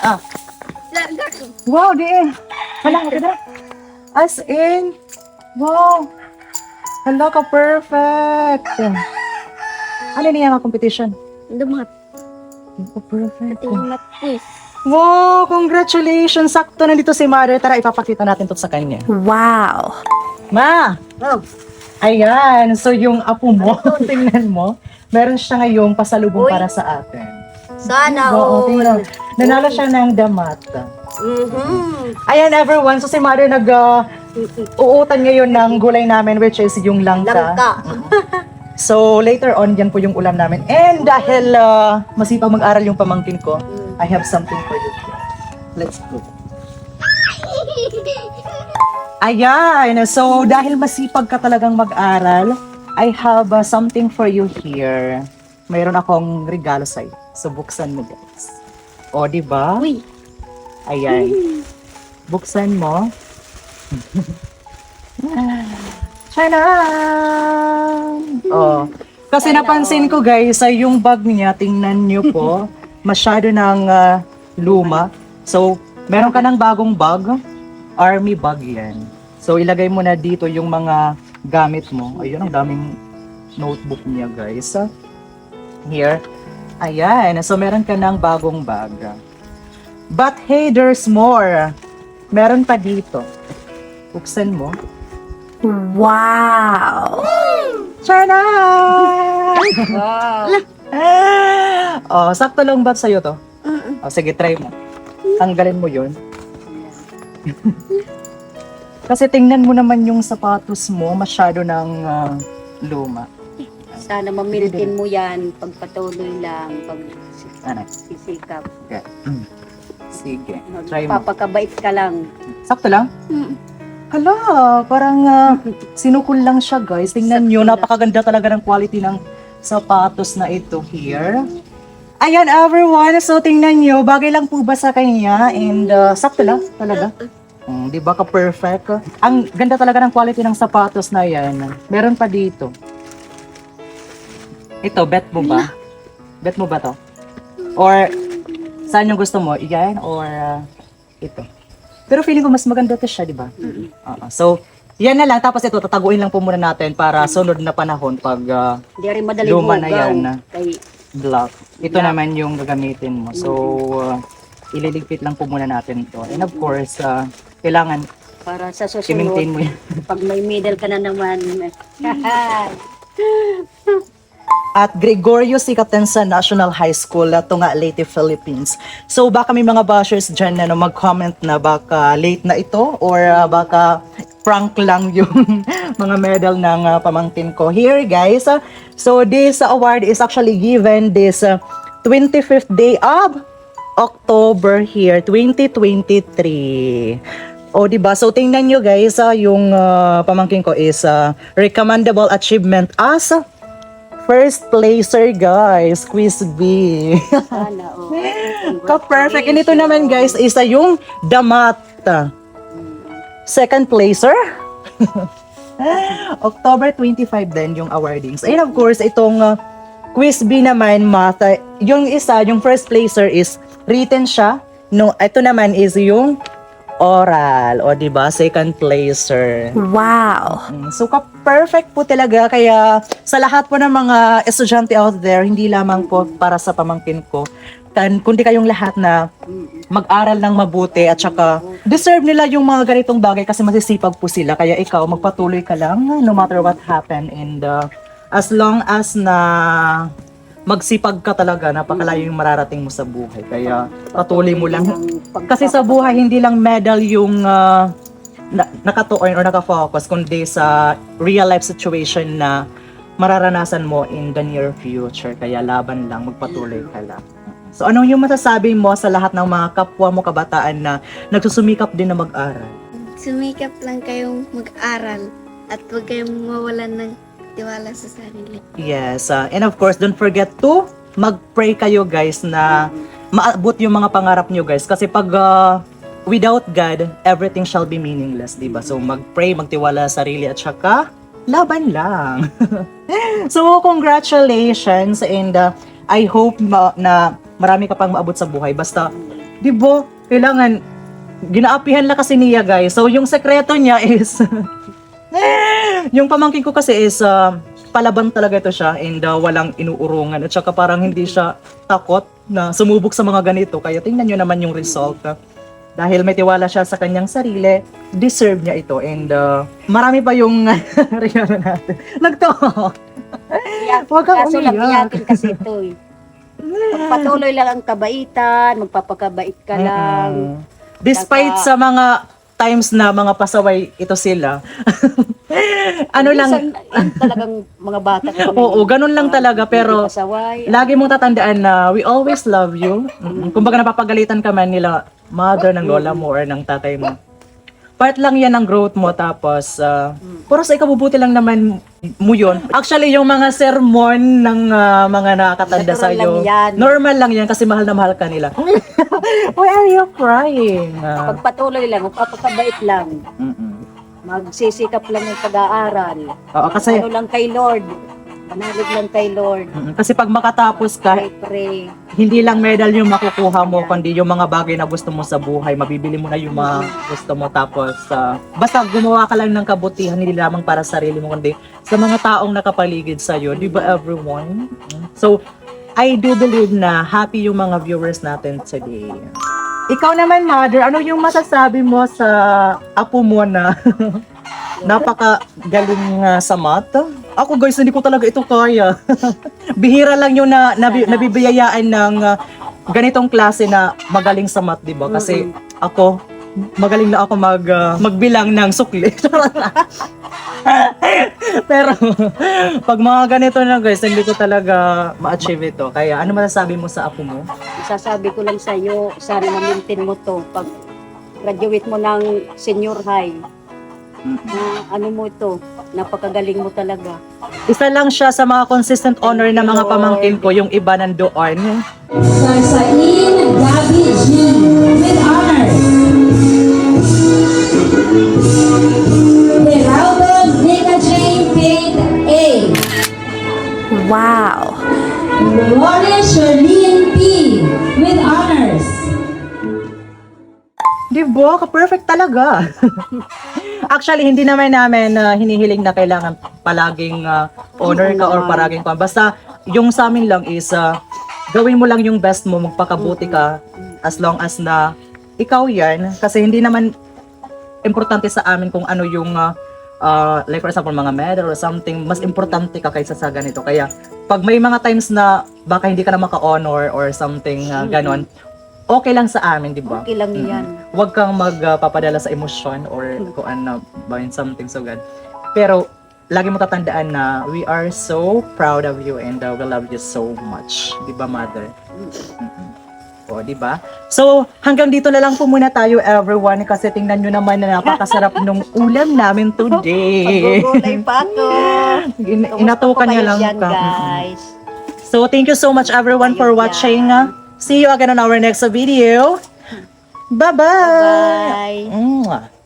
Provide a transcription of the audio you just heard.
Ah. Wow, di eh. Hala, kada. As in, wow. Hala ka, perfect. Ano niya nga competition? Dumat. Perfect. Dumat quiz. Wow, congratulations. Sakto na dito si Mother. Tara, ipapakita natin to sa kanya. Wow. Ma! Oh. Ayan, so yung apo mo, tingnan mo, meron siya ngayong pasalubong Uy. para sa atin. Sana Oo, all. tingnan. Nanalo siya ng damat. Ayan everyone, so si Mother uutan ngayon ng gulay namin which is yung langka. Langka. So later on, yan po yung ulam namin. And dahil masipag mag-aral yung pamangkin ko, I have something for you. Let's go. Ayan, so dahil masipag ka talagang mag-aral, I have something for you here. Mayroon akong regalo sa'yo. So buksan mo guys. O, di ba? Uy. Ayan. Buksan mo. Charan! Oh. Kasi napansin ko guys, ay yung bag niya, tingnan niyo po, masyado ng luma. So, meron ka ng bagong bag, army bag yan. So, ilagay mo na dito yung mga gamit mo. Ayun, ang daming notebook niya guys. Here. Ayan, so meron ka ng bagong bag. But hey, there's more. Meron pa dito. Buksan mo. Wow. Charan! Wow. Oh, sakto lang ba sa'yo to? Oh, sige, try mo. Tanggalin mo yun. Kasi tingnan mo naman yung sapatos mo, masyado ng luma. Sana mamiltin mo yan pagpatuloy lang, Ano? pagsisikap. Okay. Sige, try mo. Papakabait ka lang. Sakto lang? Hala, parang sinukol lang siya guys. Tingnan nyo, napakaganda talaga ng quality ng sapatos na ito here. Ayan everyone, so tingnan nyo, bagay lang po ba sa kanya? And sakto lang talaga. Di ba ka-perfect? Ang ganda talaga ng quality ng sapatos na yan. Meron pa dito. Ito, bet mo ba? Bet mo ba to? Or saan yung gusto mo? Iyan or ito? Pero feeling ko mas maganda to siya, di ba? So, yan na lang. Tapos ito, tataguin lang po muna natin para sunod na panahon pag Di rin madaling luma na hugaw. yan. Kay, Black. Ito naman yung gagamitin mo. So, ililigpit lang po muna natin to. And of course, kailangan para sa i-maintain susunod, mo yan. pag may medal ka na naman. At Gregorio C. Catensa National High School, Tunga, Leyte, Philippines. So baka may mga bashers dyan na mag-comment na baka late na ito or baka prank lang yung mga medal ng pamangkin ko. Here guys, so this award is actually given this 25th day of October here, 2023. O diba? So tingnan nyo guys, yung pamangkin ko is recommendable achievement as first placer guys, Quiz B. Sana, oh. Ka-perfect. And ito naman guys, isa yung damat. Second placer. October 25 din yung awardings. And of course, itong Quiz B naman, math. Yung isa, yung first placer is written siya. No, ito naman is yung oral. O diba? Second placer. Wow. So, perfect po talaga. Kaya sa lahat po ng mga estudyante out there, hindi lamang po para sa pamangkin ko, kundi kayong lahat na mag-aral ng mabuti at saka deserve nila yung mga ganitong bagay kasi masisipag po sila. Kaya ikaw, magpatuloy ka lang no matter what happen. And as long as na magsipag ka talaga, napakalayo yung mararating mo sa buhay. Kaya patuloy mo lang. Kasi sa buhay, hindi lang medal yung nakatuon or nakafocus, kundi sa real life situation na mararanasan mo in the near future. Kaya laban lang, magpatuloy ka lang. So anong yung masasabi mo sa lahat ng mga kapwa mo kabataan na nagsusumikap din na mag-aral? Sumikap lang kayong mag-aral at huwag kayong mawalan ng tiwala sa sarili. Yes, and of course, don't forget to mag-pray kayo guys na maabot yung mga pangarap nyo guys. Kasi pag without God, everything shall be meaningless, diba? So mag-pray, magtiwala sa sarili at saka laban lang. So congratulations and I hope na marami ka pang maabot sa buhay. Basta Di ba? Kailangan, ginaapihan lang kasi niya, guys. So, yung sekreto niya is, yung pamangkin ko kasi is, palaban talaga ito siya and walang inuurungan. At saka parang hindi siya takot na sumubok sa mga ganito. Kaya tingnan nyo naman yung result. Dahil may tiwala siya sa kanyang sarili, deserve niya ito. And marami pa yung regalo natin. Huwag kang Kaso lang umiyak. iyakin kasi ito eh. Pagpatuloy lang ang kabaitan, magpapakabait ka lang. Despite sa mga times na mga pasaway ito sila. Ano lang, Minsan, yun talagang mga bata kami. oo, ganun lang talaga. Pero pasaway. lagi mong tatandaan na we always love you. Kumbaga napapagalitan ka man nila mother ng lola mo or ng tatay mo. Part lang yan ng growth mo. Tapos, pero sa ikabubuti lang naman mo yun. Actually, yung mga sermon ng mga nakakatanda Natural sa'yo, lang yan. normal lang yan kasi mahal na mahal ka nila. Why are you crying? Pagpatuloy lang, magpapakabait lang. Magsisikap lang ng pag-aaral. Oo, kasi, Ano lang kay Lord. Manalig lang kay Lord. kasi pag makatapos ka, Pray. hindi lang medal yung makukuha mo, kundi yung mga bagay na gusto mo sa buhay. Mabibili mo na yung mga gusto mo. Tapos, basta gumawa ka lang ng kabutihan, hindi lamang para sa sarili mo, kundi sa mga taong nakapaligid sa'yo. Di ba, everyone? So, I do believe na happy yung mga viewers natin today. Ikaw naman, mother, ano yung masasabi mo sa apo mo na napakagaling sa math? Ako guys, hindi ko talaga ito kaya. Bihira lang yung nabibiyayaan ng ganitong klase na magaling sa math, di ba? Kasi ako, magaling na ako magbilang ng sukli. Pero pag mga ganito na guys, hindi ko talaga ma-achieve ito. Kaya ano masasabi mo sa apo mo? Sasabi ko lang sa iyo, sana ma-maintain mo to pag graduate mo ng senior high. Na ano mo ito, napakagaling mo talaga. Isa lang siya sa mga consistent honor na mga pamangkin ko, yung iba nandoon. Sarsain Gabi G with honors. Geraldo Nika Jane paid A. Wow! Gloria Charlene P with honors. Di ba? Ka-perfect talaga. Actually, hindi naman namin hinihiling na kailangan palaging honor ka or palaging pa. Basta, yung sa amin lang is, gawin mo lang yung best mo, magpakabuti ka, as long as na ikaw yan. Kasi hindi naman importante sa amin kung ano yung, like for example, mga medal or something, mas importante ka kaysa sa ganito. Kaya, pag may mga times na baka hindi ka na maka-honor or something ganon, okay lang sa amin, di ba? Okay lang yan. Huwag kang magpapadala sa emosyon or kung ano ba yun, something so good. Pero, lagi mo tatandaan na we are so proud of you and we love you so much. Di ba, mother? O, di ba? So, hanggang dito na lang po muna tayo, everyone, kasi tingnan nyo naman na napakasarap nung ulam namin today. Pag-gulay pa ako. Inatukan niya lang yan, ka. guys. So, thank you so much, everyone, for Ayun watching. yan. See you again on our next video. Bye-bye! Bye. Mwah.